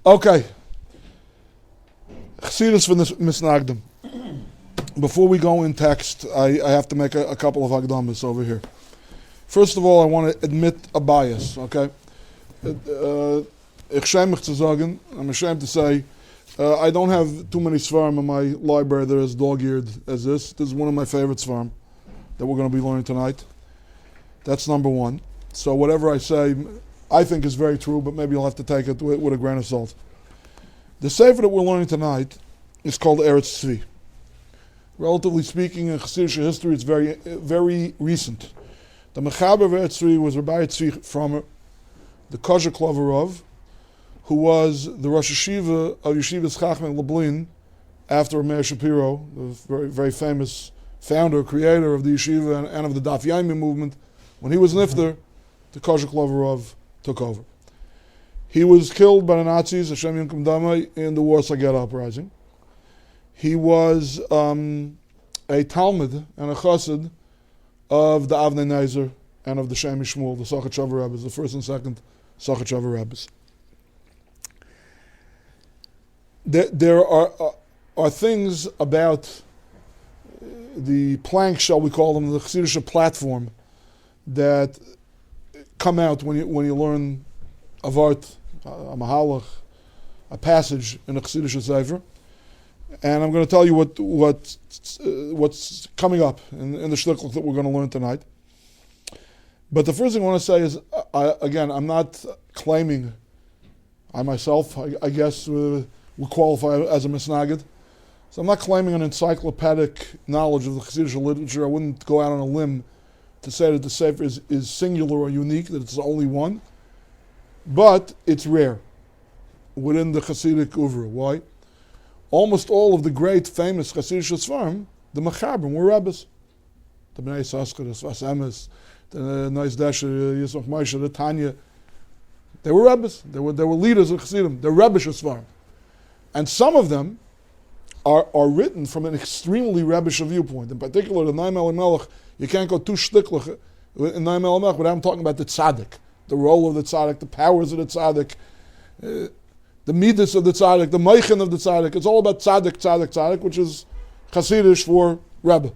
Okay. Chassidus for Misnagdim. Before we go in text, I have to make a couple of hagdamas over here. First of all, I want to admit a bias, okay? Ich schäme mich zu sagen, I'm ashamed to say, I don't have too many svarim in my library that are as dog-eared as this. This is one of my favorite svarim that we're going to be learning tonight. That's number one. So whatever I say, I think is very true, but maybe you'll have to take it with a grain of salt. The sefer that we're learning tonight is called Eretz Tzvi. Relatively speaking, in Chassidish history, it's very, very recent. The Mechaber of Eretz Tzvi was Rabbi Tzvi from the Kosher Kloverov, who was the Rosh Yeshiva of Yeshivas Chachmei Lublin after Meir Shapiro, the very, very famous founder, creator of the Yeshiva and of the Daf Yomi movement. When he was nifter, the Kosher Kloverov took over. He was killed by the Nazis, Hashem Yinkum Damai, in the Warsaw Ghetto uprising. He was a Talmud and a Chassid of the Avnei Nezer and of the Shemi Shmuel, the Sachat Rabbis, the first and second Sachat Rabbis. There are things about the plank, shall we call them, the Chassidish platform, that come out when you learn a vart, a mahalach, a passage in a Chassidish sefer, and I'm going to tell you what's coming up in the shtickl that we're going to learn tonight. But the first thing I want to say is, I'm not claiming, I myself, I guess, will qualify as a misnagid. So I'm not claiming an encyclopedic knowledge of the Chassidish literature. I wouldn't go out on a limb to say that the sefer is singular or unique, that it's the only one. But it's rare within the Chassidic Uvra. Why? Almost all of the great, famous Chassidish Sfarim, the Mechabrim, were rabbis. The Bnei Yissaschar, the Sfas Emes, the Neis Desher, Yisroch Moshe, the Tanya. They were rabbis. They were leaders of Chassidim. They're rabbish Sfarim. And some of them are written from an extremely rabbish viewpoint. In particular, the Naim Elimelech, you can't go too shticklich in Naim Elimelech without talking about the tzaddik, the role of the tzaddik, the powers of the tzaddik, the midas of the tzaddik, the meichin of the tzaddik. It's all about tzaddik, which is Chassidish for Rebbe.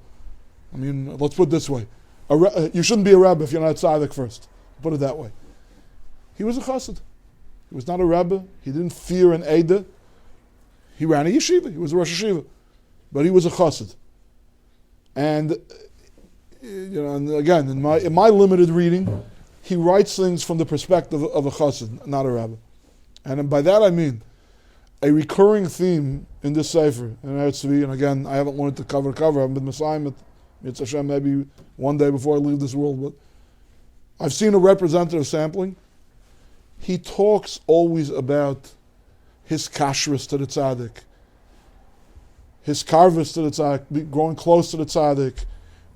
I mean, let's put it this way. You shouldn't be a Rebbe if you're not a tzaddik first. Put it that way. He was a chassid. He was not a Rebbe. He didn't fear an Eidah. He ran a yeshiva. He was a Rosh Yeshiva. But he was a chassid. And, and again, in my limited reading, he writes things from the perspective of a chassid, not a rabbi. And by that I mean, a recurring theme in this sefer, in Eretz Tzvi, and again, I haven't learned to cover. I haven't been Messiah, Mitzvah Hashem, maybe one day before I leave this world, but I've seen a representative sampling. He talks always about his kashrus to the tzaddik, his karvus to the tzaddik, growing close to the tzaddik,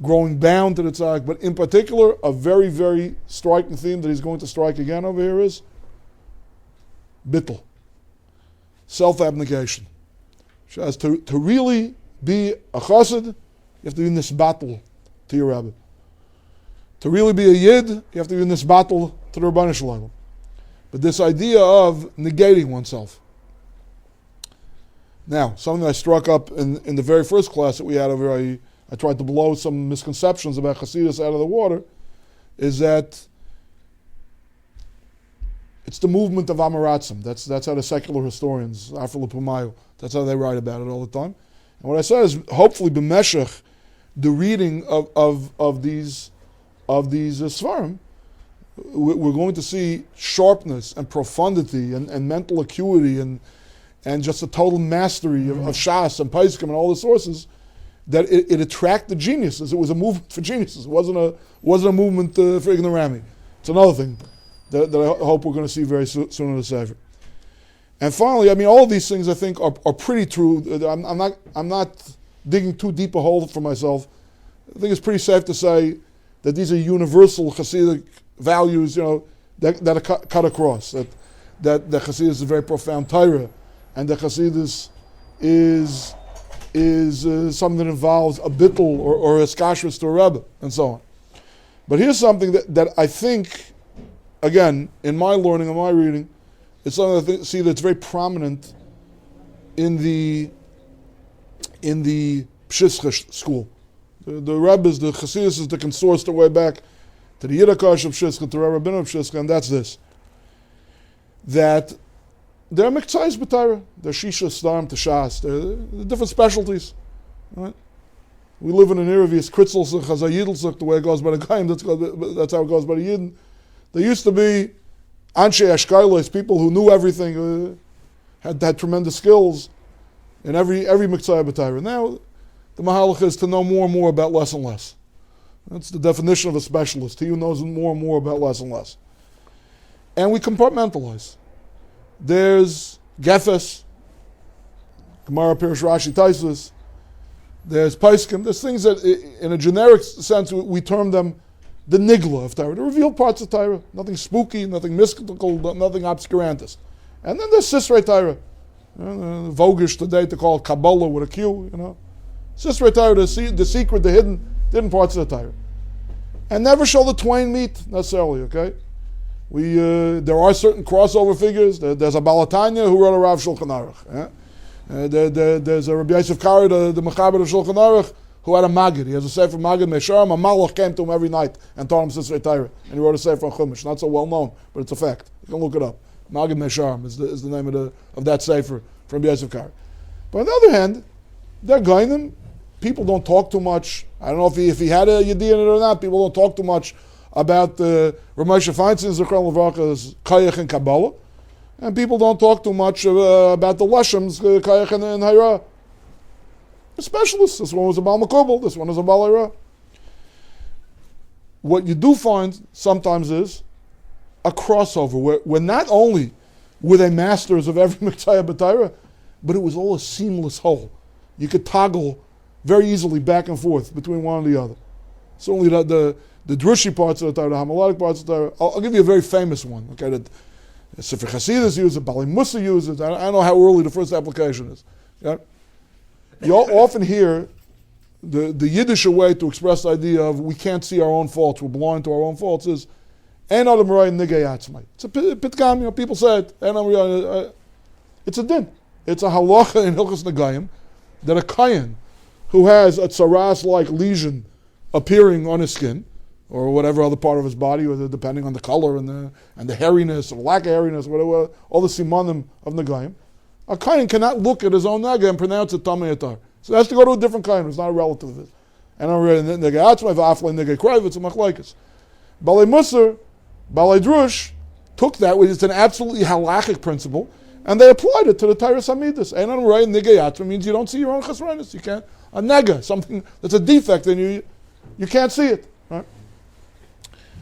growing bound to the tzaddik, but in particular, a very, very striking theme that he's going to strike again over here is bittul, self-abnegation. As to really be a chassid, you have to be in this battle to your rabbi. To really be a yid, you have to be in this battle to the Rabbi Shalom. But this idea of negating oneself. Now, something that I struck up in the very first class that we had over here, I tried to blow some misconceptions about Chassidus out of the water, is that it's the movement of Amaratzim. That's how the secular historians, Afro Pumayo, that's how they write about it all the time. And what I said is, hopefully, b'meshech, the reading of these Sfarim, we're going to see sharpness and profundity and mental acuity and just a total mastery of Shas and Paiskim and all the sources, that it attracted geniuses. It was a movement for geniuses. It wasn't a movement for ignorami. It's another thing that I hope we're going to see very soon in the Sefer. And finally, I mean, all of these things I think are pretty true. I'm not digging too deep a hole for myself. I think it's pretty safe to say that these are universal Hasidic values, that are cut across. That the Chassidus is a very profound Torah, and the Chassidus is something that involves a bittul or a skashrus to a rebbe, and so on. But here's something that I think, again, in my learning and my reading, It's something that see that's very prominent in the Pshischa school. The rabbis, the Chassidus, that can source their way back to the Yiddakash of Pshischa, to Rabbi of Pshischa, and that's this. That there are miktzayis b'Torah. There are shisha, starim, teshas. There are different specialties. Right? We live in an era of kritzelsich, chazayidelsich, the way it goes by the Goyim, that's how it goes by the Yidden. There used to be anshe ashkailos, people who knew everything, had tremendous skills in every miktzayis b'Torah. Now, the mahalach is to know more and more about less and less. That's the definition of a specialist. He who knows more and more about less and less. And we compartmentalize. There's Gefes, Gemara, Pirush Rashi, Taisus. There's Paiskim. There's things that, in a generic sense, we term them the nigla of Torah, the revealed parts of Torah. Nothing spooky, nothing mystical, nothing obscurantist. And then there's Sisrei Torah. Vogish today to call it Kabbalah with a Q, Sisrei Torah, the secret, the hidden parts of the Torah. And never shall the twain meet, necessarily, okay? There are certain crossover figures. There's a Balatanya who wrote a Rav Shulchan Aruch. There's a Rabbi Yosef Kari, the Mechaber of Shulchan Aruch, who had a Magid. He has a Sefer Magid Mesharim. A Malach came to him every night and taught him Sisrei Torah. And he wrote a Sefer on Chumash. Not so well known, but it's a fact. You can look it up. Magid Mesharim is the name of that Sefer from Yosef Kari. But on the other hand, they're Goyim. People don't talk too much. I don't know if he had a Yediyah in it or not. People don't talk too much about the Ramosha Feinstein, Zechron Levrach's Kayach and Kabbalah. And people don't talk too much about the Lashem's Kayach and Hayra. They're specialists. This one was a Baal Makubal, this one is a Baal Hayra. What you do find sometimes is a crossover where not only were they masters of every Miktayah B'Torah, but it was all a seamless whole. You could toggle very easily back and forth between one and the other. Certainly the drushi parts of the Torah, the Hamaladic parts of the Torah. I'll give you a very famous one. Okay, that Sefer Chassidus uses it, Bali Musa uses it. I don't know how early the first application is. Yeah? You often hear the Yiddish way to express the idea of we can't see our own faults, we're blind to our own faults is Ein Adam Raya Nigei Atzmai. It's a pitkam, people say it. It's a din. It's a halacha in Hilchos Negayim that a kayan who has a tsaras-like lesion appearing on his skin, or whatever other part of his body, or depending on the color and the hairiness or lack of hairiness, whatever, all the simanim of Negayim, a kayan cannot look at his own naga and pronounce it tamei atar. So it has to go to a different kayan who's not a relative of it. And I'm reading Nigei Atzmai v'aflei Nigei Krayv, it's a machlekes. Balei Musar, Balei Drush took that, which is an absolutely halachic principle, and they applied it to the Torah Samidus. Ein Adam Raya Nigei Atzmai means you don't see your own chesronis. You can't. A nega, something that's a defect in you can't see it. Right?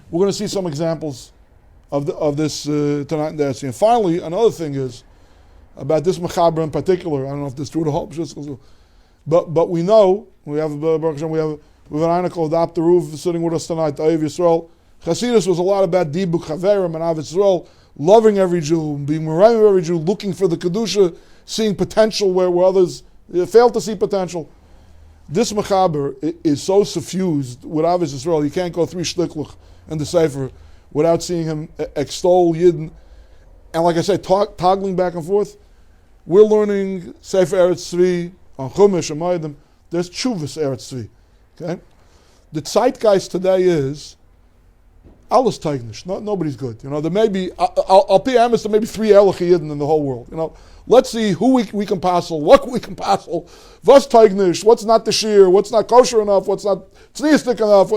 We're going to see some examples of this tonight and there. And finally, another thing is about this mechaber in particular. I don't know if this is true to hope, but we know we have an article of Dr. Roof sitting with us tonight. Aviv Yisrael. Chassidus was a lot about dibuk chaverim and Avos Yisrael, loving every Jew, being merayim of every Jew, looking for the kedusha, seeing potential where others fail to see potential. This mechaber is so suffused with Avos Yisrael, you can't go 3 shtiklach in the Sefer without seeing him extol Yidden. And like I say, toggling back and forth. We're learning Sefer Eretz Tzvi on Chumash and Maidim. There's Tshuvas Eretz Tzvi. Okay? The zeitgeist today is alles teignish. Nobody's good. There may be, I'll pay Amos, there may be 3 Elach Yidden in the whole world. Let's see who we can passel, what we can passel, what's teignish, what's not the shear, what's not kosher enough, what's not tzniistik enough,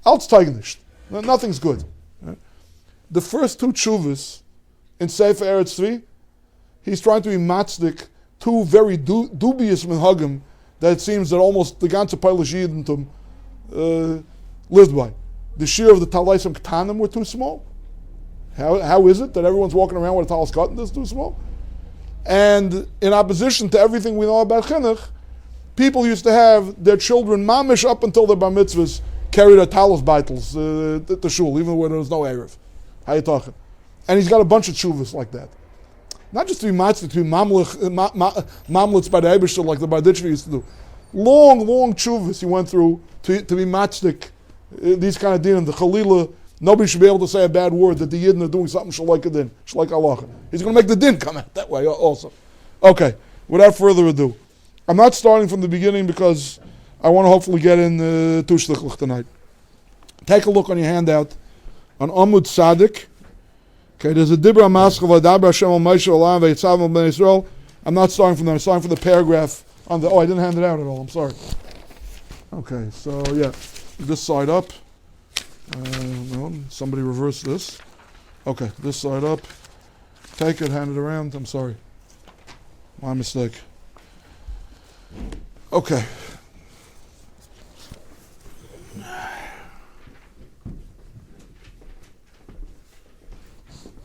alles teignish. Nothing's good. Right? The first 2 tshuvas in Sefer Eretz Tzvi, he's trying to be matzdik 2 very dubious minhagim that it seems that almost the ganze Polish Yidentum lived by. The shear of the talaisim ktanim were too small. How is it that everyone's walking around with a talis katan that's too small? And in opposition to everything we know about chinuch, people used to have their children mamish up until their bar mitzvahs carry their talis baitels to shul, even when there was no erev. How you talking? And he's got a bunch of tshuvas like that. Not just to be matzah, to be mamlets by the Eibishter like the Barditchvi used to do. Long tshuvas he went through to be matzdik these kind of dinim, the Chalila nobody should be able to say a bad word that the Yidden are doing something shalaik a din, shalaik halacha. He's going to make the din come out that way also. Okay, without further ado, I'm not starting from the beginning because I want to hopefully get in Tushlichlich tonight. Take a look on your handout on Amud Sadik. Okay, there's a Dibra Maskal V'Dabra Hashem Al Moshe Olam V'Yitzav Al Bnei Yisrael. I'm not starting from there. I'm starting from the paragraph on the. Oh, I didn't hand it out at all. I'm sorry. Okay, so yeah, this side up. No, somebody reverse this. Okay, this side up. Take it, hand it around. I'm sorry. My mistake. Okay.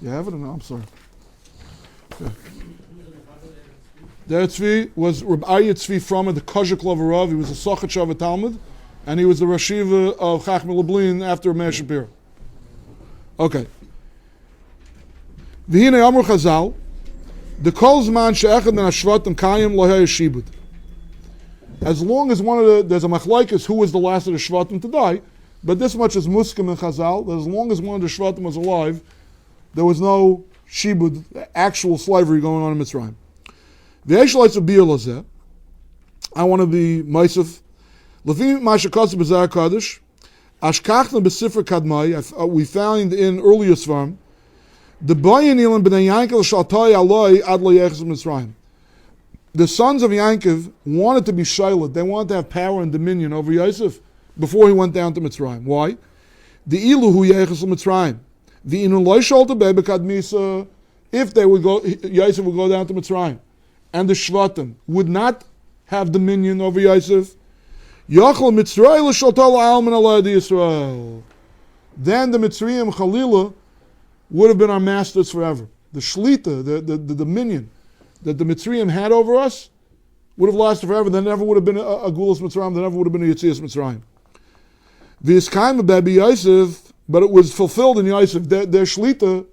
You have it or no? I'm sorry. Okay. Der Tzvi was Rabbi Tzvi from the Kozhik Rav. He was a Sochet of a Talmud, and he was the Rashiva of Chacham Lublin after Meir Shapiro. Okay. V'hinei Amr Chazal, the Kol Zman she'echad min hashvatim kayim lo haya shibud. As long as there's a machlaikas who was the last of the shvatim to die, but this much is muskim in Chazal, that as long as one of the shvatim was alive, there was no shibud, actual slavery going on in Mitzrayim. V'yeshlaytz abiyah lazeh, I want to be Meisef, Lefim ma'ashakotz b'zar kaddish, ashkachna b'sifra kadmai, we found in earlier Svarim, the Bayanilim b'nei Yankel shaltai aloi ad lo yechz Mitzrayim. The sons of Yankov wanted to be Shailat. They wanted to have power and dominion over Yosef before he went down to Mitzrayim. Why? The ilu hu yechz Mitzrayim. The inu loy shalta bebekad misa. If they would go, Yosef would go down to Mitzrayim, and the Shvatim would not have dominion over Yosef. Yachal Mitzrayim shalta la'alman alay Yisrael. Then the Mitzrayim Chalila would have been our masters forever. The Shlita, the dominion that the Mitzrayim had over us would have lasted forever. There never would have been a Gulas Mitzrayim. There never would have been a Yetzias Mitzrayim. V'yiskayim Babi Yosef, but it was fulfilled in Yosef. Their Shlita,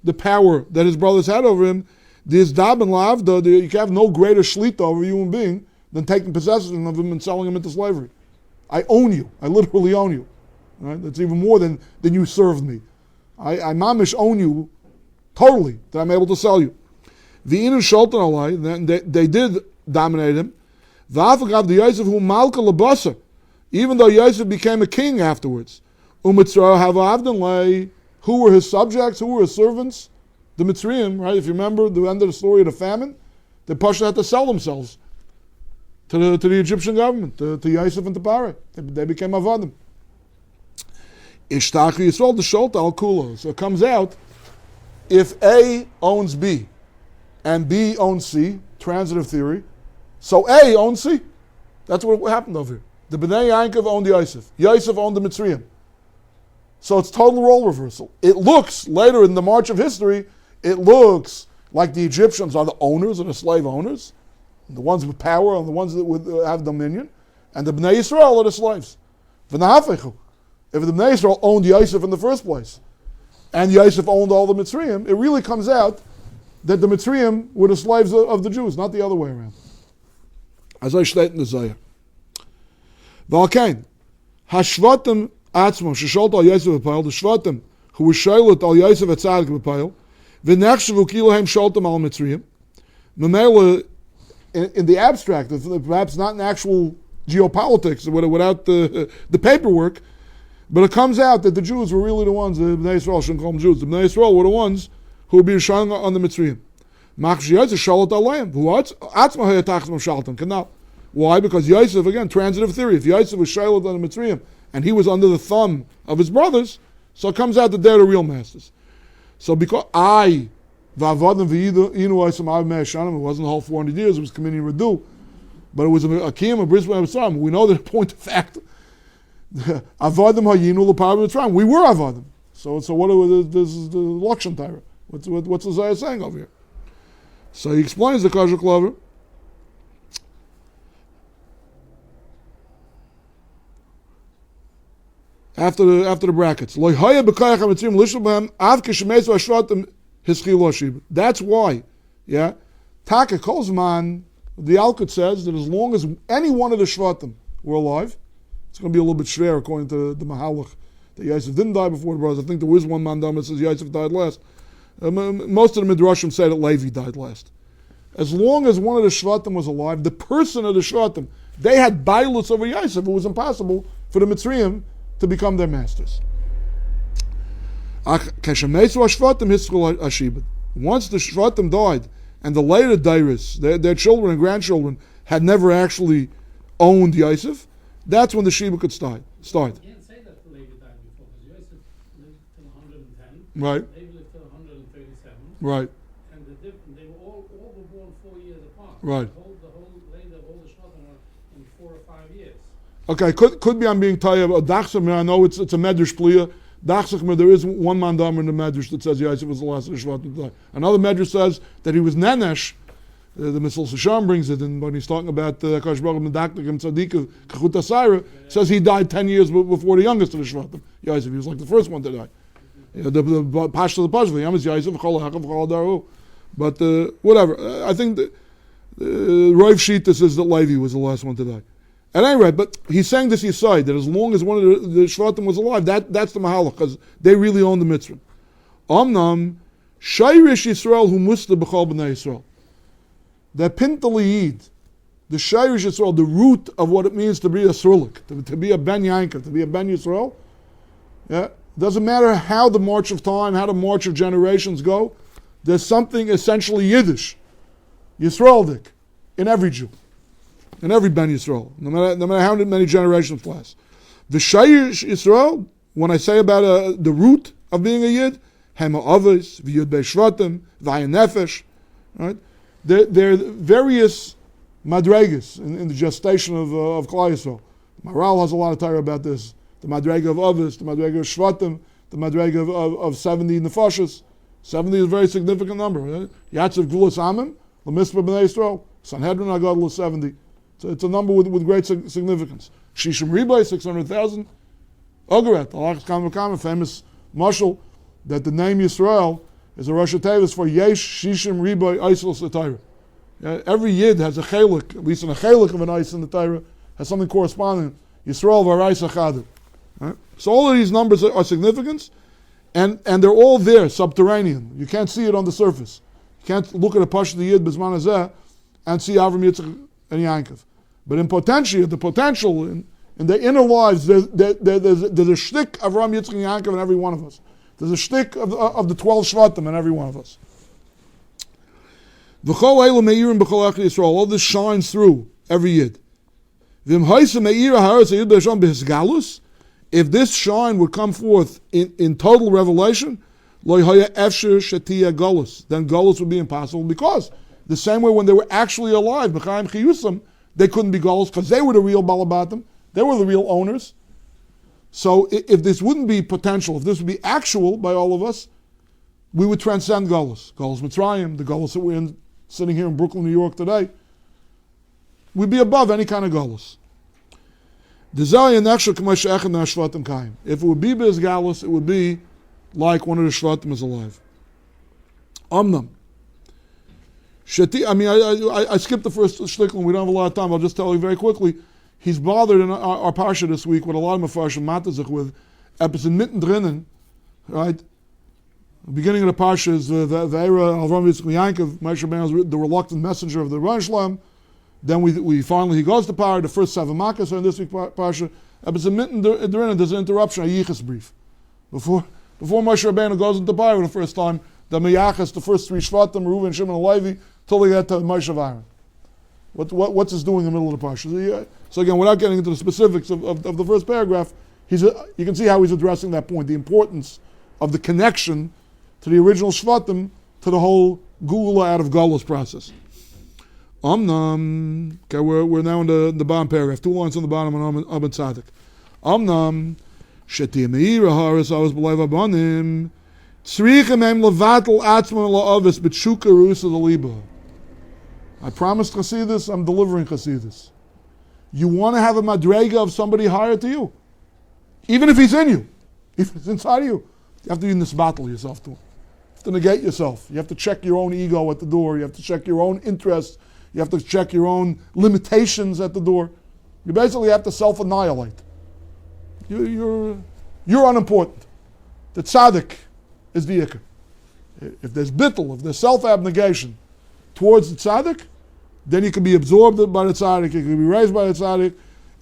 the power that his brothers had over him, this Dab and Lav, you can have no greater Shlita over a human being than taking possession of him and selling him into slavery. I own you. I literally own you. Right? That's even more than you served me. I mamish own you totally, that I'm able to sell you. The inu shaltan alai, they did dominate him. V'afagav the Yosef hu malka labasa, even though Yosef became a king afterwards. Umitzrah havavdan lay, who were his subjects, who were his servants? The Mitzrayim, right? If you remember the end of the story of the famine, the Pasha had to sell themselves to the Egyptian government, to Yosef and to Pharaoh. They became avadim. Ishtachi Yisrael the Shalt al Kula. So it comes out, if A owns B and B owns C, transitive theory, so A owns C. That's what happened over here. The Bnei Yankov owned Yosef. Yosef owned the Mitzrayim. So it's total role reversal. It looks, later in the march of history, it looks like the Egyptians are the owners and the slave owners, the ones with power and the ones that would have dominion, and the Bnei Yisrael are the slaves. V'nahafechu. If the Bnei Yisrael owned Yosef in the first place, and Yosef owned all the Mitzrayim, it really comes out that the Mitzrayim were the slaves of the Jews, not the other way around. As I state in the Zohar. V'alkein, hashvatim atzmam, shesholt al Yosef v'payil, the shvatim, who were shaylut al Yosef etzadik v'payil, v'nechshavu kilohem sholtam al Mitzrayim, Mamela, in the abstract, perhaps not in actual geopolitics, without the paperwork, but it comes out that the Jews were really the ones, the Bnei Yisrael, shouldn't call them Jews, the Bnei Yisrael were the ones who would be shining on the Mitzrayim. Why? Because Yosef, again, transitive theory, if Yosef was shining on the Mitzrayim, and he was under the thumb of his brothers, so it comes out that they're the real masters. So because it wasn't the whole 400 years, it was community redu, but it was a kiyum, a brisbane of Mitzrayim. We know that, point of fact, Avadim hayinu l'par Mitzrayim. We were Avadim. So what? This is the Lakshan Torah. What's the Zohar saying over here? So he explains the Kajak Lover. After the brackets. That's why. Yeah. Taka Kozman, the Alkut says that as long as any one of the Shvatim were alive, it's going to be a little bit schwer according to the Mahalach that Yosef didn't die before the brothers. I think there was one mandam that says Yosef died last. Most of the Midrashim say that Levi died last. As long as one of the Shvatim was alive, the person of the Shvatim, they had bailus over Yosef. It was impossible for the Mitzrayim to become their masters. Once the Shvatim died, and the later Dairis, their children and grandchildren, had never actually owned Yosef, that's when the Shiva could start. You can't say that Levi died before, because Yosef lived till 110. Right. Levi lived till 137. Right. And they were all were born 4 years apart. Right. The whole later, all the Shvatim are in 4 or 5 years. Okay, could be I'm being tired. I know it's a Medrash Pliya. There is one mandam in the Medrash that says Yosef was the last of the Shvatim to die. Another Medrash says that he was Nenesh. The Misal Sasham brings it, and when he's talking about Akash Baruch Medaktik and Tzaddik Kachut Asayra, says he died 10 years before the youngest of the Shvatim. Yosef, he was like the first one to die. The Pashto the Pashto, Yam is Yosef, Chol HaHakav, Chol HaDaru. But whatever, I think the Rav Shita says that Levi was the last one to die. At any rate, but he's saying this aside, that as long as one of the Shvatim was alive, that's the Mahalach, because they really own the mitzvah. Omnam, Shayrish Yisrael hu musta b'chol b'nei Yisrael. The Pintal Yid, the Shayrish Yisrael, the root of what it means to be a Srulik, to be a Ben Yankov, to be a Ben Yisrael. Yeah, doesn't matter how the march of time, how the march of generations go, there's something essentially Yiddish, Yisraelic, in every Jew, in every Ben Yisrael, no matter how many generations pass. The Shayrish Yisrael, when I say about the root of being a Yid, Hema Avos, V'Yud Be'Shvatim, V'Ayin Nefesh, right? There are various madregas in the gestation of Klal Yisrael. Maral has a lot of Torah about this. The madrega of Avos, the madrega of Shvatim, the madrega of 70 nefashos. 70 is a very significant number. Yatzav Geulah Amim, L'Mispah B'nai Yisrael, Sanhedrin HaGadol is 70. So it's a number with great significance. Shishim Ribai, 600,000. Ogaret, Alachas Kam, famous mashal, that the name Yisrael is a Rosh Tevis for Yesh Shishim Riboy Eisel Satira. Every Yid has a chelik, at least in a chelik of an ice in the Torah, has something corresponding. Yisrael v'Arais Achadu. So all of these numbers are significant, and they're all there, subterranean. You can't see it on the surface. You can't look at a Pashto Yid B'zman Hazeh and see Avram Yitzchak and Yankov. But in the potential, in their inner lives, there's a shtick of Avram Yitzchak and Yankov in every one of us. There's a shtick of the 12 Shvatim in every one of us. All this shines through every Yid. If this shine would come forth in total revelation, then Golus would be impossible, because the same way when they were actually alive, they couldn't be Golus because they were the real Balabatim, they were the real owners. So if this wouldn't be potential, if this would be actual by all of us, we would transcend Golus. Golus Mitzrayim, the Golus that we're sitting here in Brooklyn, New York today, we'd be above any kind of Golus. If it would be Bez Galus, it would be like one of the Shvatim is alive. Omnam. I skipped the first shtickle, we don't have a lot of time, I'll just tell you very quickly. He's bothered in our parsha this week with a lot of Mefarshim Matazich with episode mittendrin, right? The beginning of the parsha is the era of Avram Yitzchak Yankov, Moshe Rabbeinu, the reluctant messenger of the Ron Shlem. Then we finally, he goes to power. The first 7 makas are in this week's parsha. Episode mittendrin, there's an interruption, a yichus brief. Before Moshe Rabbeinu goes into power for the first time, the miyachas, the first 3 Shvatim, Reuven, Shimon, and Levi, till they get to Moshe of Aaron. What's this doing in the middle of the parsha? So again, without getting into the specifics of the first paragraph, you can see how he's addressing that point, the importance of the connection to the original Shvatim, to the whole Geulah out of Galus process. Omnam, okay, we're now in the bottom paragraph, 2 lines on the bottom on Abin Tzadik. Omnam, Shetia Meira Haris Avos B'Leiv Abanim, Tzrichem Em Levatel Atzmon La'avis B'Tshuka Rusa L'Liba. I promised Chassidus, I'm delivering Chassidus. You want to have a madrega of somebody higher to you, even if he's in you, if it's inside of you, you have to nisbattle yourself to him. You have to negate yourself. You have to check your own ego at the door. You have to check your own interests. You have to check your own limitations at the door. You basically have to self-annihilate. You're You're unimportant. The tzaddik is the ikr. If there's bittul, if there's self-abnegation towards the tzaddik, then you can be absorbed by the tzaddik, you can be raised by the tzaddik,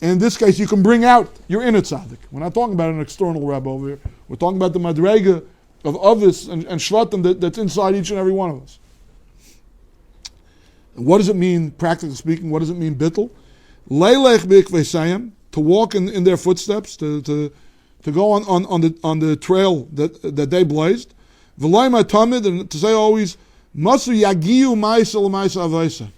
and in this case you can bring out your inner tzaddik. We're not talking about an external Rabbi over here. We're talking about the madrega of Avos and Schwartz that's inside each and every one of us. And what does it mean, practically speaking, what does it mean bittul? Leilech b'ikvesayim, to walk in their footsteps, to go on the trail that they blazed. V'loy matamid, and to say always, masu yagiu ma'isa l'ma'isa avaisa.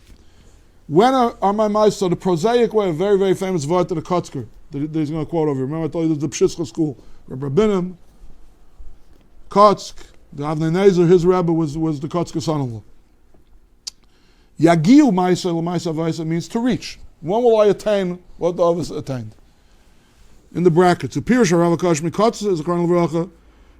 When are my ma'isa? The prosaic way, a very, very famous vart to the Kotzker that he's going to quote over here. Remember I told you there's the Pshischa school. Rabbi Kotzk, the Avnei Nezer, his rabbi was the Kotzker son-in-law. Yagiu ma'isa l'ma'isa avaisa means to reach. When will I attain what the others attained? In the brackets, the Pirush HaRav HaKosh Mikotz is a Koran L'Vracha,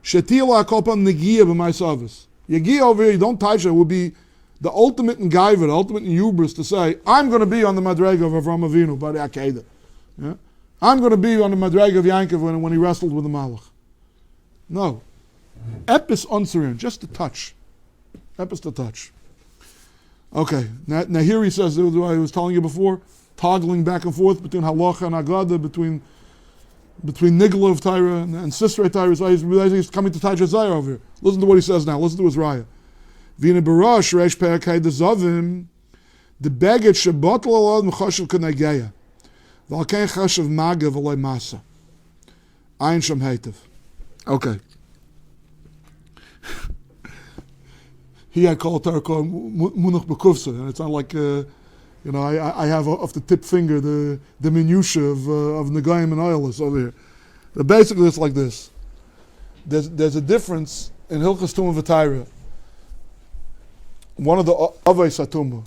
Shetila HaKolpam Negiya b'ma'isa avos. Yagiya over here, you don't touch it, would be the ultimate in Gaiva, the ultimate in hubris to say, I'm going to be on the Madrega of Avram Avinu by the Akedah. Yeah? I'm going to be on the Madrega of Yankov when he wrestled with the Malach. No. Epis Unsarin, just to touch. Epis to touch. Okay, now here he says, what I was telling you before, toggling back and forth between Halacha and Agada, between Nigla of Tyra and Sisrei Tyra. So he's coming to Taja Zayar over here. Listen to what he says now. Listen to his raya. Vina Barash, Reish Perakay de Zavim, the Beged Shabbat Lalad Mechashav Kanegeya, Valkein Chashav Maga V'loi Masa. Ein Sham Heitev. Okay. He had called Torah called Munach Bekufsa, and it's not like, I have off the tip finger the minutiae of Negayim and Oilus over here. But basically it's like this. There's a difference in Hilchas Tumah V'Taira. One of the Avos HaTumah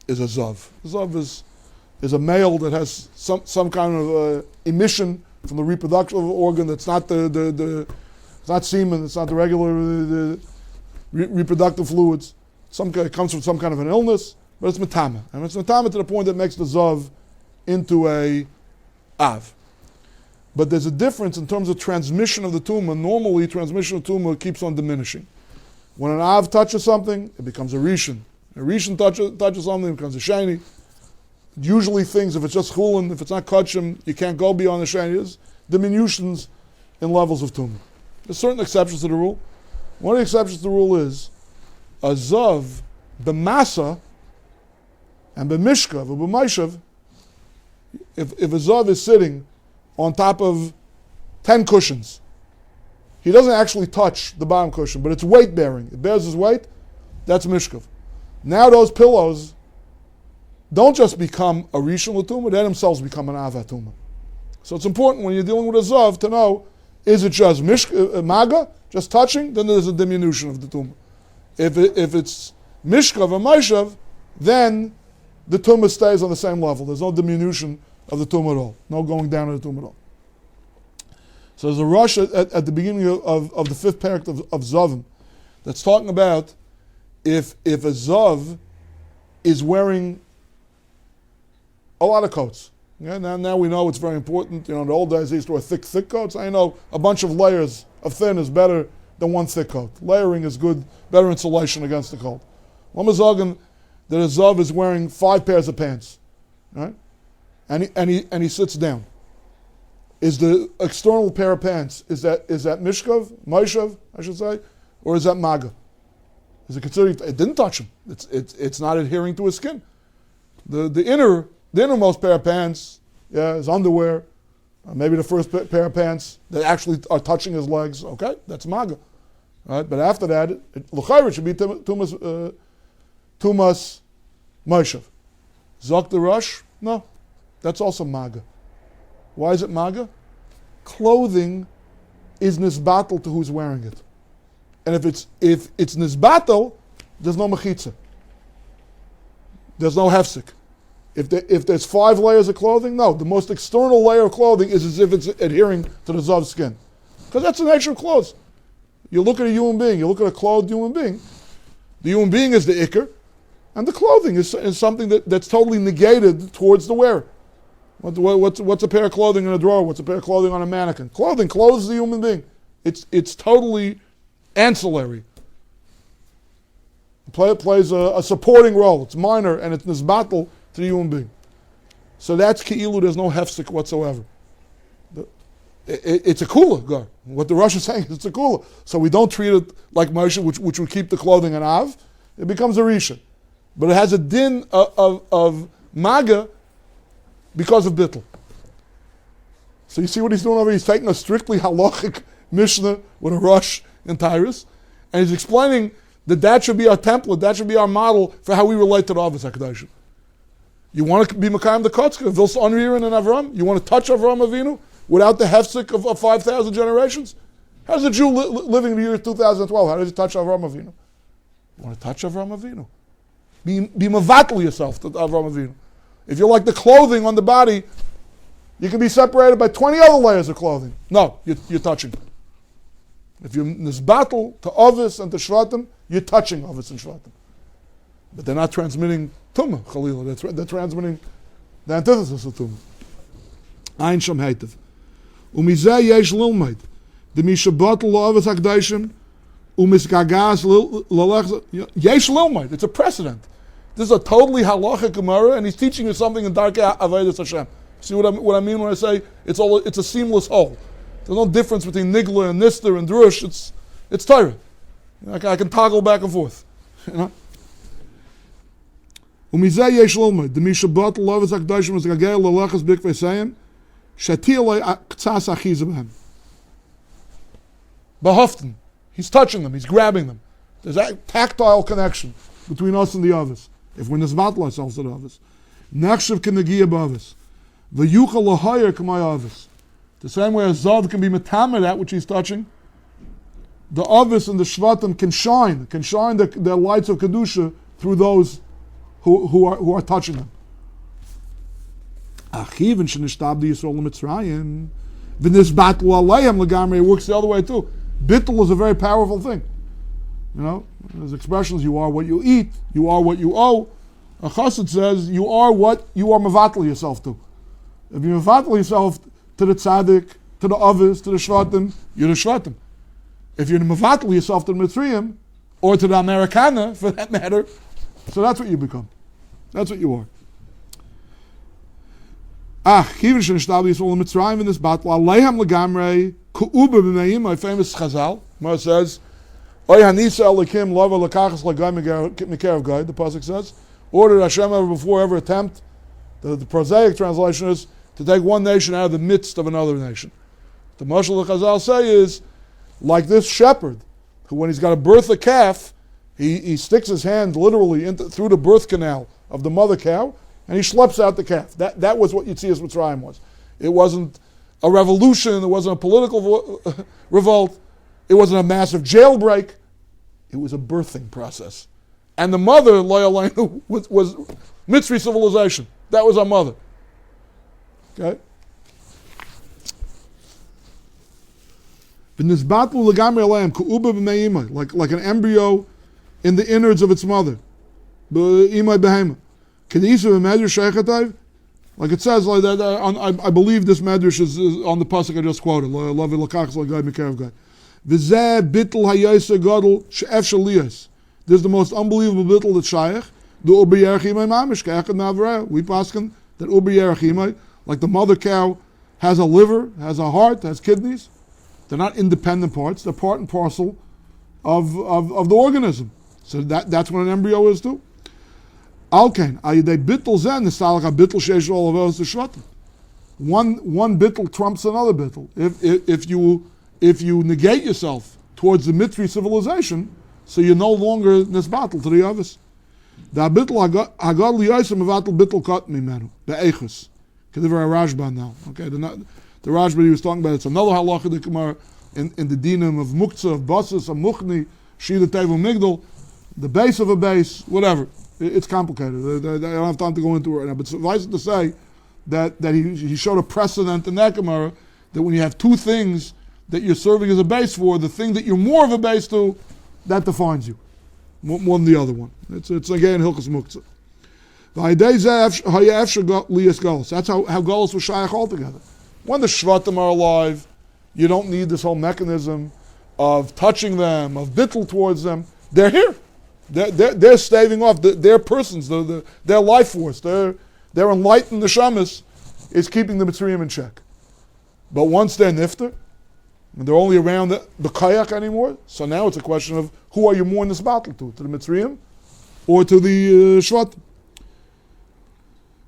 is a Zav. A Zav is a male that has some kind of emission from the reproductive organ that's not it's not semen, it's not the regular reproductive fluids. It comes from some kind of an illness, but it's metama. And it's metama to the point that makes the Zav into a Av. But there's a difference in terms of transmission of the tumah. Normally, transmission of tumah keeps on diminishing. When an Av touches something, it becomes a Rishon. A Rishon touches something, it becomes a Sheni. Usually things, if it's just Chulin, if it's not Kachim, you can't go beyond the Sheni. There's diminutions in levels of tumah. There's certain exceptions to the rule. One of the exceptions to the rule is a Zav, b'masa, and b'mishkav, or b'maishav, if a Zav is sitting on top of 10 cushions, he doesn't actually touch the bottom cushion, but it's weight bearing. It bears his weight. That's mishkav. Now those pillows don't just become a rishon l'tumah; they themselves become an avatuma. So it's important when you're dealing with a zav to know: is it just maga, just touching? Then there's a diminution of the tumah. If it's mishkav or maishav, then the tumah stays on the same level. There's no diminution of the tumah at all. No going down of the tumah at all. So there's a rush at the beginning of the fifth parak of Zavim that's talking about if a Zav is wearing a lot of coats. Yeah, now we know it's very important. In the old days they used to wear thick coats. I know a bunch of layers of thin is better than one thick coat. Layering is good, better insulation against the cold. Lamazagan that a Zav is wearing 5 pairs of pants, right? And he sits down. Is the external pair of pants, is that mishkav, maishav, I should say, or is that maga? Is it considered? It didn't touch him. It's not adhering to his skin. The innermost pair of pants, his underwear, maybe the first pair of pants that actually are touching his legs. Okay, that's maga, right? But after that, l'chayr should be tumas maishav. Zok the rush, no, that's also maga. Why is it maga? Clothing is nisbatel to who's wearing it. And if it's nisbatel, there's no mechitza. There's no hefsek. If there's 5 layers of clothing, no. The most external layer of clothing is as if it's adhering to the zav's skin. Because that's the nature of clothes. You look at a human being, you look at a clothed human being, the human being is the ikr, and the clothing is something that's totally negated towards the wearer. What's a pair of clothing in a drawer? What's a pair of clothing on a mannequin? Clothing clothes the human being. It's totally ancillary. It plays a supporting role. It's minor and it's nisbatel to the human being. So that's ki'ilu. There's no hefsek whatsoever. It's a kula. What the Rosh is saying is it's a kula. So we don't treat it like Moshe, which would keep the clothing an av. It becomes a rishon. But it has a din of maga because of bittul. So you see what he's doing over here? He's taking a strictly halachic Mishnah with a rush in Tyrus, and he's explaining that should be our template, that should be our model for how we relate to the Avos HaKadoshim. You want to be Makayim the Kotzka, Vils Onririn and Avram? You want to touch Avram Avinu without the hefsek of 5,000 generations? How's a Jew living in the year 2012? How does he touch Avram Avinu? You want to touch Avram Avinu? Be mavatl yourself to Avram Avinu. If you like the clothing on the body, you can be separated by 20 other layers of clothing. No, you're touching. If you're nisbatel to Avos and to Shvatim, you're touching Avos and Shvatim. But they're not transmitting Tumah, Chalila. They're transmitting the antithesis of Tumah. Ein Sham Heitev. Umizeh yesh lilmeid. The mishabatel Avos HaKadoshim umisgagas lalech. Yesh lilmeid. It's a precedent. This is a totally halachic Gemara, and he's teaching you something in Darkei Avodas Hashem. See what I mean when I say it's a seamless whole. There's no difference between Nigla and Nister and Drush. It's Torah. I can toggle back and forth. You know. Umizeh yesh lilmeid. The mishabat Avos HaKadoshim umisgagas lalechas bikvei shatil k'tzas achiza b'hem. Bahoften. He's touching them. He's grabbing them. There's a tactile connection between us and the Avos. If we're nisbatl ourselves to the Avos. Nechshav k'negiya b'Avos. V'yuchal l'hoyer k'may Avos. The same way a Zav can be metame that which he's touching, the Avos and the Shvatim can shine their lights of Kedusha through those who are touching them. Achiv and shenishtabdi Yisrael l'Mitzrayim v'nisbatlu aleihem l'gamrei. It works the other way too. Bittul is a very powerful thing. You know, there's expressions, you are what you eat, you are what you owe. A chassid says, you are what you are mevatl yourself to. If you mevatl yourself to the tzaddik, to the avos, to the shvatim, you're the shvatim. If you're mevatl yourself to the mitzrayim, or to the Americana, for that matter, so that's what you become. That's what you are. Kivin shenishtav Yisrael Mitzrayim in this battle, aleihem legamrei ku'uba b'meim. My famous Chazal, Mar says, Oy hanisa elikim lava lekachas lagay mikarev guy. The pasuk says, ordered Hashem ever before ever attempt. The prosaic translation is to take one nation out of the midst of another nation. The mashal the Chazal say is like this shepherd who, when he's got to birth a calf, he sticks his hand literally through the birth canal of the mother cow, and he schleps out the calf. That was what Yitzias Mitzrayim was. It wasn't a revolution. It wasn't a political revolt. It wasn't a massive jailbreak. It was a birthing process. And the mother, Loyalainu, was Mitzri civilization. That was our mother. Okay? Like an embryo in the innards of its mother. Like it says, like that, I believe this medrash is on the pasuk I just quoted. This is the most unbelievable bittul that's shaykh. We paskin that like the mother cow has a liver, has a heart, has kidneys. They're not independent parts. They're part and parcel of the organism. So that's what an embryo is too. Alkain, ayidei bittul zen nistalach bittul sheish all of us to shvatim. One bittul trumps another bittul. If you negate yourself towards the Mitzri civilization, so you're no longer nisbatel to the Avos. The bittul hagad liyosem mevatel bittul kat mimenu be'echus. Kediver Rashba now. Okay, the Rashba he was talking about. It's another halacha the Gemara in the dinim of muktzah, of basis, of muchni, shida tevel migdal, the base of a base, whatever. It's complicated. I don't have time to go into it right now. But suffice it to say that he showed a precedent in that Gemara that when you have two things that you're serving as a base for, the thing that you're more of a base to, that defines you more than the other one. It's again Hilchos Muktzah. That's how Geulah was shaykh altogether. When the Shvatim are alive, you don't need this whole mechanism of touching them, of bittul towards them. They're here. They're staving off. Their persons, their life force, their enlightened neshamas is keeping the Mitzrayim in check. But once they're nifter, and they're only around the kayak anymore, so now it's a question of who are you more in this battle to the Mitzrayim or to the Shvatim?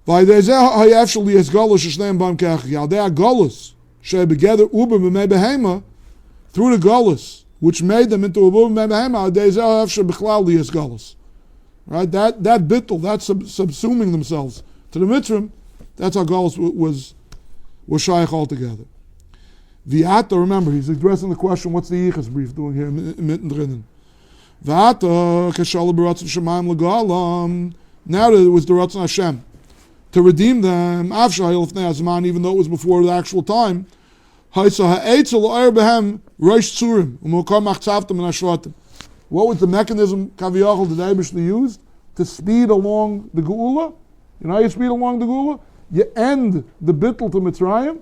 Through the Geulah, which made them into a right? That bittul, that subsuming themselves to the Mitzrayim, that's how Geulah was shaykh altogether. V'ata, remember, he's addressing the question, what's the Yichus brief doing here mittendrin? V'ata, kashala b'ratzon shemayim l'galam. Now that it was the Ratzon Hashem to redeem them, even though it was before the actual time. What was the mechanism Kaviyachal that Eibishter used to speed along the Geulah? You know how you speed along the Geulah? You end the bittul to Mitzrayim,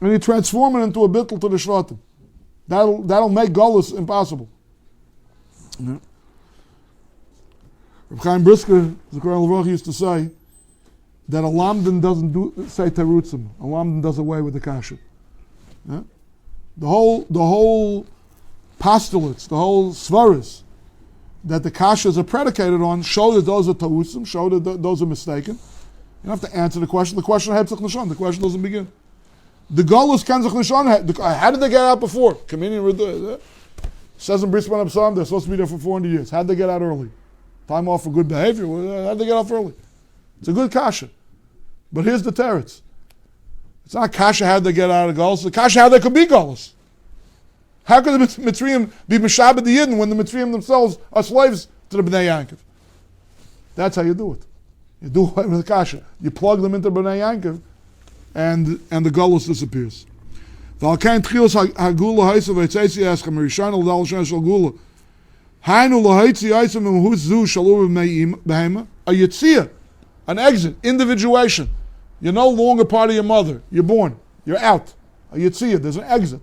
and you transform it into a bittul to the Shvatim. That'll make Geulah impossible. Yeah. Reb Chaim Brisker, Zechariah Levrach, used to say that a lamdan doesn't say terutzim. A lamdan does away with the kasha. Yeah? The whole postulates, the whole svaras that the kashas are predicated on show that those are terutzim, show that those are mistaken. You don't have to answer the question. The question hetzach nishon. The question doesn't begin. The Geulah kenzach nishon. How did they get out before? Communion says in Bris Ben Absam they're supposed to be there for 400 years. How did they get out early? Time off for good behavior. How did they get off early? It's a good kasha. But here's the teretz. It's not kasha how they get out of Geulah. It's the kasha how they could be Geulah. How could the Mitzrayim be Meshabed the Yidden when the Mitzrayim themselves are slaves to the Bnei Yankov? That's how you do it. You do away with the kasha. You plug them into Bnei Yankov, and the Geulah disappears. V'alkein tchilas hagula ha'isa v'etzeitzi eschem rishon l'dal shon shel Geulah. Hainu l'haitzi ha'isa m'mehuz zu shalu b'hema. A yitzia, an exit, individuation. You're no longer part of your mother. You're born. You're out. A yitzia, there's an exit.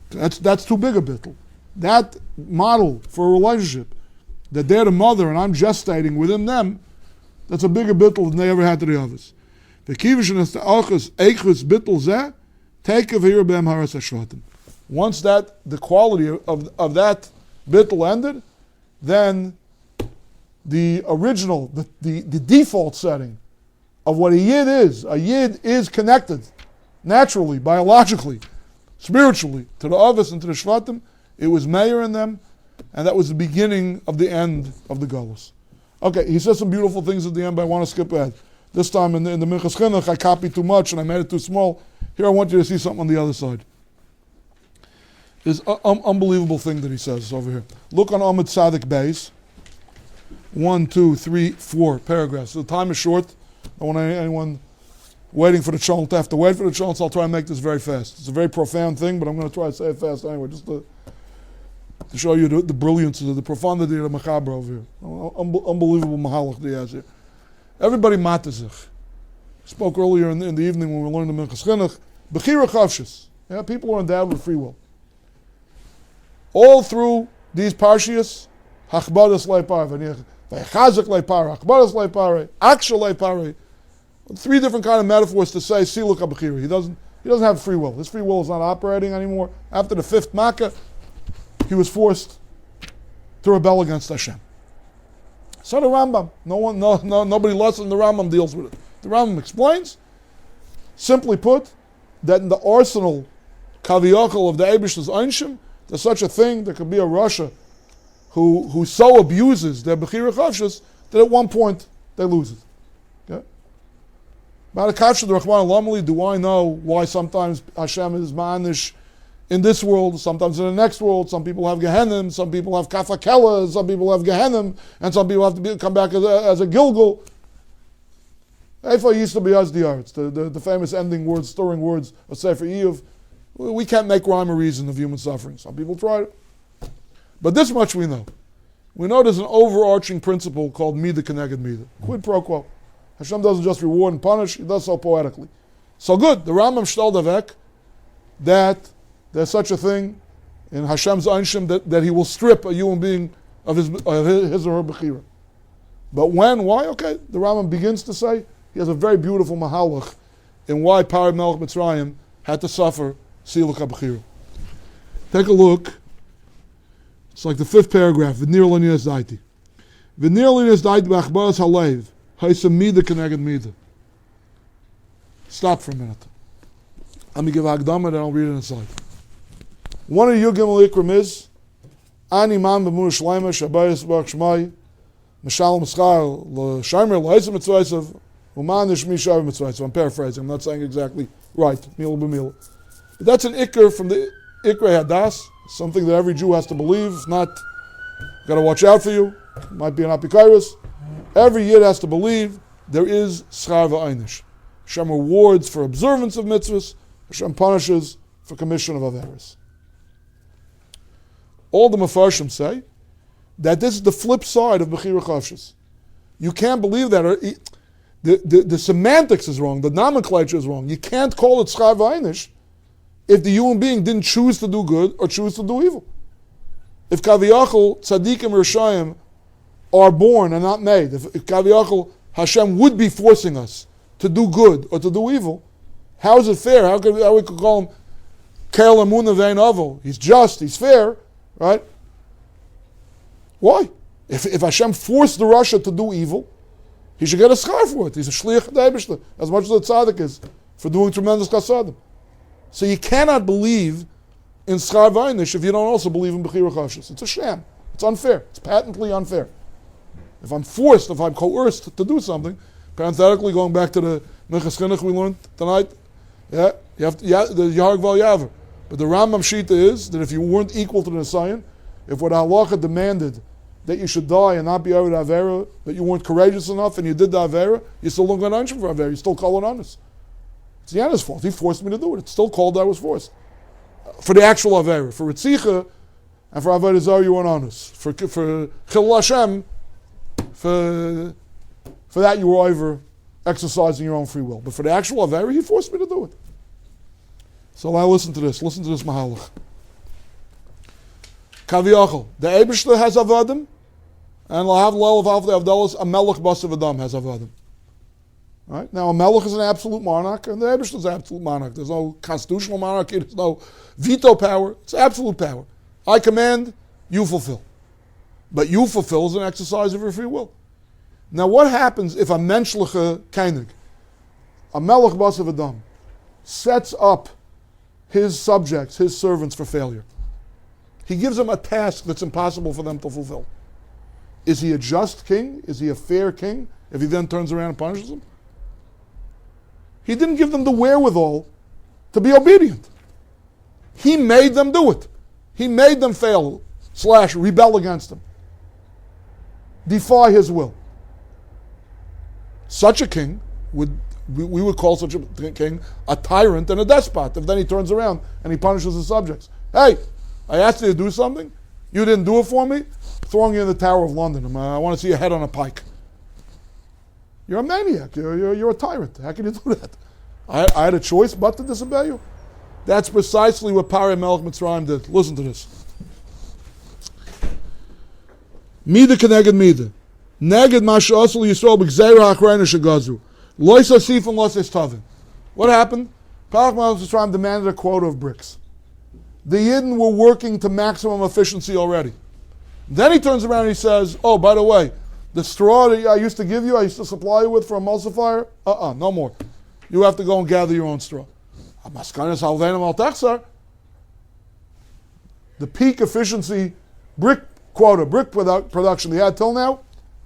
That's too big a bittul. That model for a relationship, that they're the mother and I'm gestating within them, that's a bigger bittul than they ever had to the others. Once that the quality of that bittul ended, then the original, the default setting of what a yid is connected naturally, biologically, spiritually to the Avos and to the Shvatim. It was Meir in them, and that was the beginning of the end of the Geulah. Okay, he says some beautiful things at the end, but I want to skip ahead. This time in the Minchas Chinuch, I copied too much and I made it too small. Here I want you to see something on the other side. This unbelievable thing that he says over here. Look on Amud Tzadik Beis. 1, 2, 3, 4 paragraphs. So the time is short. I don't want anyone waiting for the channel to have to wait for the channel, so I'll try and make this very fast. It's a very profound thing, but I'm going to try to say it fast anyway, just to show you the brilliance, the profundity of the Mechaber over here. Unbelievable mahalach that he has here. Everybody matazich. Spoke earlier in the evening when we learned the Minchas Chinuch. Bechira chavshis. Yeah, people are endowed with free will. All through these parshias, hachbadas leipar, v'chazak leipar, hachbadas leipar, aksha leipar. 3 different kind of metaphors to say siluk habechira. He doesn't have free will. His free will is not operating anymore. After the 5th Makkah, he was forced to rebel against Hashem. So the Rambam, nobody less than the Rambam deals with it. The Rambam explains, simply put, that in the arsenal kaviyachal of the Eibishter's Einshim, there's such a thing. There could be a Russia who so abuses their bechira chavshus that at one point they lose it. Okay? About a kavshus the Rachman Lamali, do I know why sometimes Hashem is ma'anish in this world, sometimes in the next world? Some people have Gehenim, some people have Kafakela, some people have Gehenim, and some people have to come back as a Gilgul. Eifa used to be as the arts, the famous ending words, stirring words of Sefer Iyuv. We can't make rhyme or reason of human suffering. Some people tried it. But this much we know. We know there's an overarching principle called Mida Keneged Mida. Quid pro quo. Hashem doesn't just reward and punish, He does so poetically. So good, the Rambam shtel davek that there's such a thing in Hashem's Einshim that He will strip a human being of his or her Bechira. But when, why? Okay, the Rambam begins to say, he has a very beautiful mahalach in why Pharaoh Melech Mitzrayim had to suffer Siluk HaBechira. Take a look. It's like the fifth paragraph. V'nir l'nias daiti. V'nir l'nias daiti b'achbaras halev. Haisa mida keneged mida. Stop for a minute. Let me give a Hagdama and I'll read it inside. One of the Yugim L'ikrim is Ani man b'munah shleima shabayis b'ach shmai Mishal Mischal l'shaymer l'haisa mitzvaysev uman nishmi shav mitzvaysev. I'm paraphrasing. I'm not saying exactly right. Mila b'mila. But that's an ikr from the Ikrei Hadas, something that every Jew has to believe. If not, got to watch out for you. Might be an apikairos. Every Yid has to believe there is schar v'einish. Hashem rewards for observance of mitzvahs. Hashem punishes for commission of averos. All the Mefarshim say that this is the flip side of Bechira Chavshis. You can't believe that. The semantics is wrong. The nomenclature is wrong. You can't call it schar v'einish if the human being didn't choose to do good or choose to do evil. If Kaviyachal, Tzadikim, Rishayim are born and not made, if Kaviyachal, Hashem would be forcing us to do good or to do evil, how is it fair? How we could call him Kel Amunah Vein Avo? He's just, he's fair, right? Why? If Hashem forced the Russia to do evil, he should get a schar for it. He's a shliach d'Eibishter, as much as the tzaddik is for doing tremendous chasadim. So you cannot believe in schar v'einish if you don't also believe in bechira chashis. It's a sham. It's unfair. It's patently unfair. If I'm forced, if I'm coerced to do something, parenthetically going back to the Minchas Chinuch we learned tonight, you have to, the Yarg Val Yaver. But the Rambam Shita is that if you weren't equal to the Nisayan, if what halacha demanded that you should die and not be over the Avera, that you weren't courageous enough and you did the Avera, you still don't get an answer for Avera. You still call it honest. It's Yana's fault. He forced me to do it. It's still called I was forced. For the actual Avera. For Ritzicha and for Avodah Zarah you weren't honest. For Chilul Hashem, for that you were over exercising your own free will. But for the actual Avera, he forced me to do it. So now listen to this. Listen to this Mahalach. Kaviyachal. The Eibishter has Avadim, and Lahav Lel of Avdei Avdalos, a Melech Basav Adam has Avadim. Right? Now, a Melech is an absolute monarch, and the Eibishter is an absolute monarch. There's no constitutional monarchy, there's no veto power. It's absolute power. I command, you fulfill. But you fulfill is an exercise of your free will. Now, what happens if a menschliche Koenig, a Melech Basav Adam, sets up his subjects, his servants for failure? He gives them a task that's impossible for them to fulfill. Is he a just king? Is he a fair king if he then turns around and punishes them? He didn't give them the wherewithal to be obedient. He made them do it. He made them fail / rebel against him. Defy his will. Such a king we would call such a king a tyrant and a despot if then he turns around and he punishes his subjects. Hey, I asked you to do something, you didn't do it for me, throwing you in the Tower of London. I want to see your head on a pike. You're a maniac, you're a tyrant. How can you do that? I had a choice but to disobey you. That's precisely what Pharaoh Melech Mitzrayim did. Listen to this. Mida keneged mida. Neged ma she'asel Yisrael b'gzeira ha'achreina she'gazru. Lo yisasifim lo yistavim. What happened? Pharaoh Melech Mitzrayim demanded a quota of bricks. The Yidden were working to maximum efficiency already. Then he turns around and he says, oh, by the way, the straw that I used to give you, I used to supply you with for emulsifier, no more. You have to go and gather your own straw. The peak efficiency brick quota, brick production they had till now,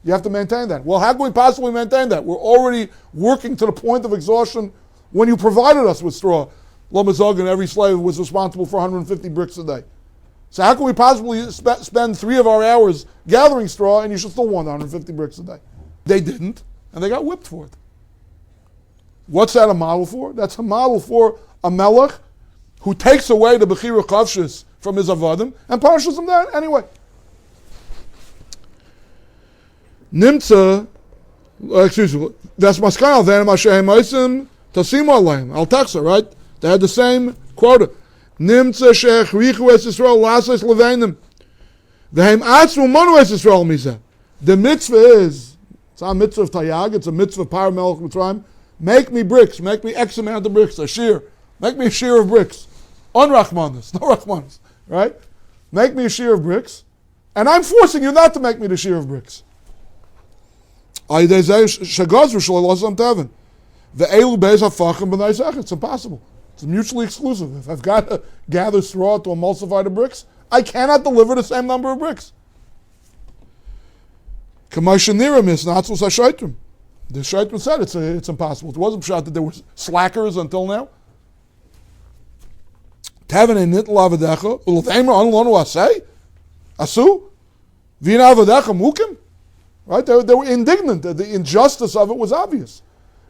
you have to maintain that. Well, how can we possibly maintain that? We're already working to the point of exhaustion when you provided us with straw. Lomazog and every slave was responsible for 150 bricks a day. So how can we possibly spend 3 of our hours gathering straw and you should still want 150 bricks a day? They didn't, and they got whipped for it. What's that a model for? That's a model for a melech who takes away the bechira chavshis from his avadim and punishes them there anyway. Nimtza, excuse me, that's Maskal, then Mashem Maisim, Tasim Alayim, Al Taksa, right? They had the same quota. Nimtza Shech Richu Es Yisrael, Lasas Leveinim. V'hem Atzmu Manu Es Yisrael Mizeh. The mitzvah is, it's not a mitzvah of Tayag, it's a mitzvah of Par Melech Mitzrayim. Make me bricks, make me X amount of bricks, a shear. Make me a shear of bricks. On Rachmanis, no Rachmanis, right? Make me a shear of bricks, and I'm forcing you not to make me the shear of bricks. It's impossible. It's mutually exclusive. If I've got to gather straw to emulsify the bricks, I cannot deliver the same number of bricks. The Shaitrim said it's impossible. It wasn't shot that there were slackers until now. Right? They were indignant. The injustice of it was obvious.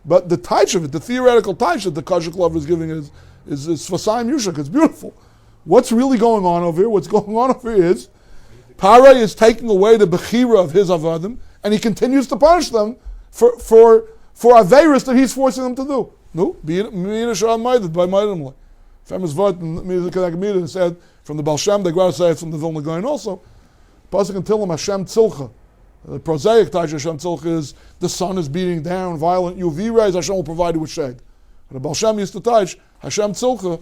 But the taich of it, the theoretical taich that the Kashuk Love is giving is Fasayim Yushak. It's beautiful. What's really going on over here? What's going on over here is Pharaoh is taking away the Bechira of his Avadim, and he continues to punish them for Averis that he's forcing them to do. No, be it by Maidim. Famous Vart and said from the Baal Shem, they go to say it from the Vilna Gaon also. Pasuk and Tillim Hashem Tzilcha. The prosaic Taich Hashem Tzilcha is the sun is beating down, violent UV rays, Hashem will provide you with shade. And the Baal Shem used to Taich Hashem Tzilcha,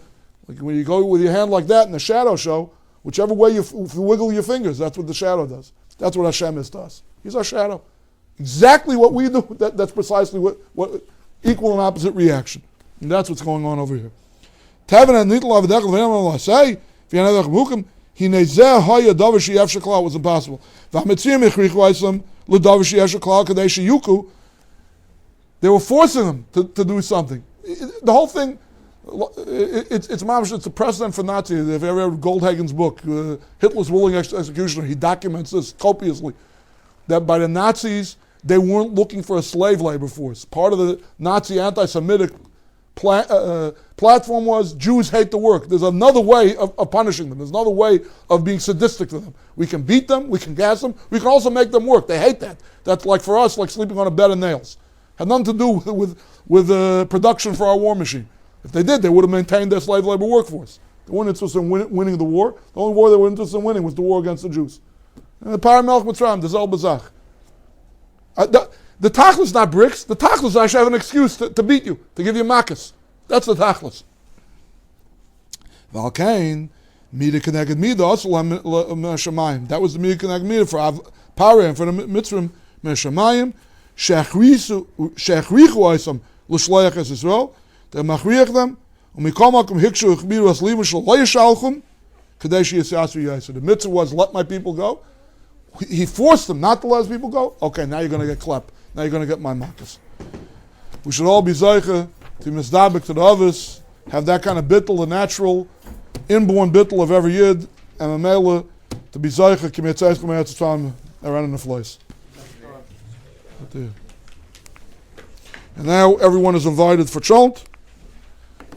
like when you go with your hand like that in the shadow show, whichever way you wiggle your fingers, that's what the shadow does. That's what Hashem is to us. He's our shadow. Exactly what we do, that's precisely what equal and opposite reaction. And that's what's going on over here. Tavin and Nitl Avdech say, was impossible. They were forcing them to do something. The whole thing, it's a precedent for Nazis. If you ever read Goldhagen's book, Hitler's Willing Executioner, he documents this copiously, that by the Nazis, they weren't looking for a slave labor force. Part of the Nazi anti-Semitic platform was Jews hate to work. There's another way of punishing them. There's another way of being sadistic to them. We can beat them, we can gas them, we can also make them work. They hate that. That's like for us, like sleeping on a bed of nails. Had nothing to do with production for our war machine. If they did, they would have maintained their slave labor workforce. They weren't interested in winning the war. The only war they were interested in winning was the war against the Jews. And the Par Melech Mitzrayim, the Zel Bazach. The tachlis is not bricks. The tachlis is I should have an excuse to beat you, to give you makas. That's the tachlis. Valkain, mida connected mida also meshamayim. That was the mida connected mida for Pharaoh and for the Mitzrim meshamayim. Shechrichu oisam l'shleich es Yisrael. They machriach them. Umikomakum hikshu chbiru as livu shel lo yishalchum kadesh yisyasu yaser. The mitzvah was let my people go. He forced them not to let his people go. Okay, now you're going to get klepp. Now you're going to get my makas. We should all be zeicha to misdabek to the Avos, have that kind of bittul, the natural, inborn bittul of every yid, and a mele to be zeicha k'mitzayis k'mayatz tzvam around in the flies. And now everyone is invited for chont,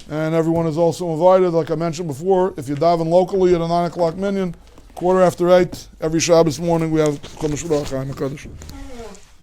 and everyone is also invited, like I mentioned before, if you daven locally at a 9 o'clock minyan, 8:15, every Shabbos morning we have Chumash Ruach HaKodesh.